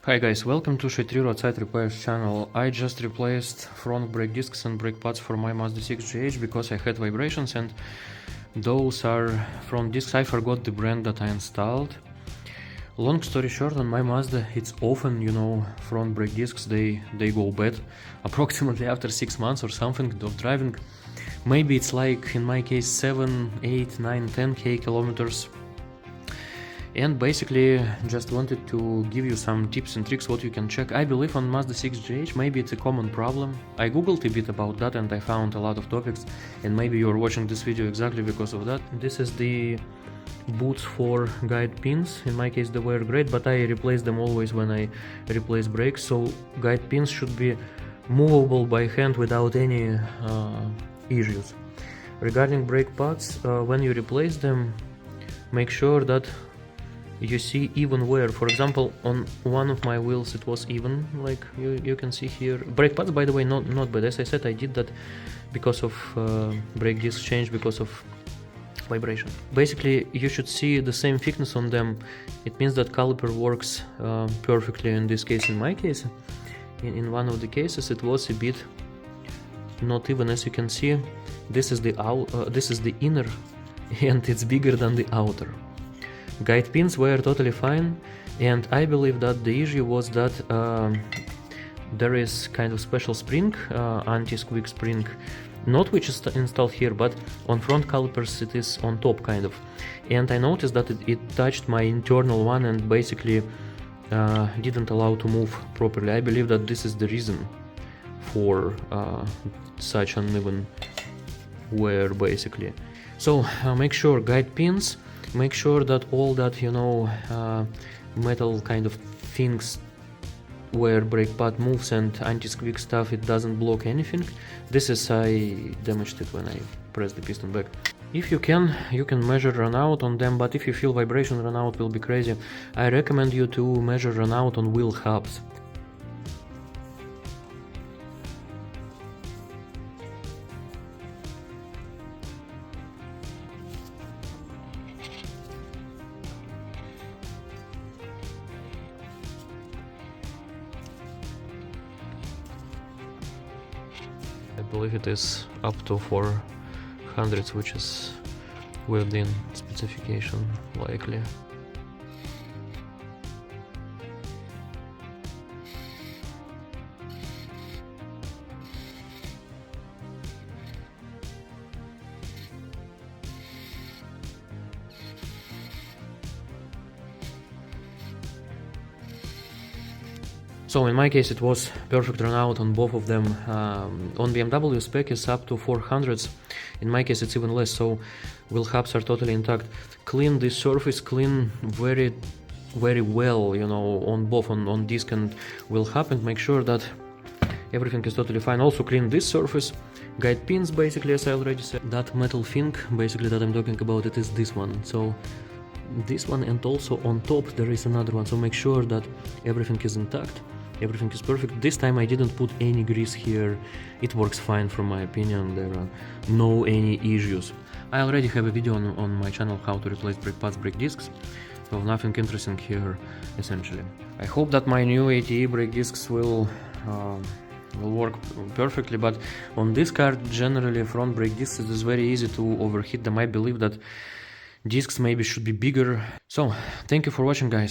Hi guys, welcome to Shetri Roadside Repairs channel. I just replaced front brake discs and brake pads for my Mazda 6GH because I had vibrations, and those are front discs. I forgot the brand that I installed. Long story short, on my Mazda it's often, front brake discs, they go bad approximately after 6 months or something of driving. Maybe it's like in my case 7, 8, 9, 10k kilometers. And basically just wanted to give you some tips and tricks what you can check. I believe on Mazda 6GH maybe it's a common problem. I googled a bit about that and I found a lot of topics, and maybe you're watching this video exactly because of that. This is the boots for guide pins. In my case they were great, but I replace them always when I replace brakes, so guide pins should be movable by hand without any issues. Regarding brake pads, when you replace them, make sure that you see even wear. For example, on one of my wheels it was even, like you can see here. Brake pads, by the way, not bad. As I said, I did that because of brake disc change, because of vibration. Basically you should see the same thickness on them. It means that caliper works perfectly. In this case, in my case, in one of the cases it was a bit not even. As you can see, this is the inner and it's bigger than the outer. Guide pins were totally fine, and I believe that the issue was that there is kind of special spring, anti-squeak spring, not which is installed here, but on front calipers it is on top kind of. And I noticed that it touched my internal one and basically didn't allow to move properly. I believe that this is the reason for such uneven wear basically. So make sure guide pins. Make sure that all that, metal kind of things where brake pad moves and anti-squeak stuff, it doesn't block anything. This is, I damaged it when I pressed the piston back. If you can measure run out on them, but if you feel vibration, run out will be crazy. I recommend you to measure run out on wheel hubs. I believe it is up to 400, which is within specification likely. So in my case it was perfect run out on both of them. On BMW spec is up to 400s, in my case it's even less, so wheel hubs are totally intact. Clean this surface, clean very well, on both on disc and wheel hub, and make sure that everything is totally fine. Also clean this surface, guide pins basically, as I already said. That metal thing basically that I'm talking about, it is this one. So this one, and also on top there is another one, so make sure that everything is intact. Everything is perfect. This time I didn't put any grease here. It works fine from my opinion. There are no any issues. I already have a video on my channel how to replace brake pads, brake discs. So nothing interesting here essentially. I hope that my new ATE brake discs will work perfectly, but on this car generally front brake discs, it is very easy to overheat them. I believe that discs maybe should be bigger. So thank you for watching, guys.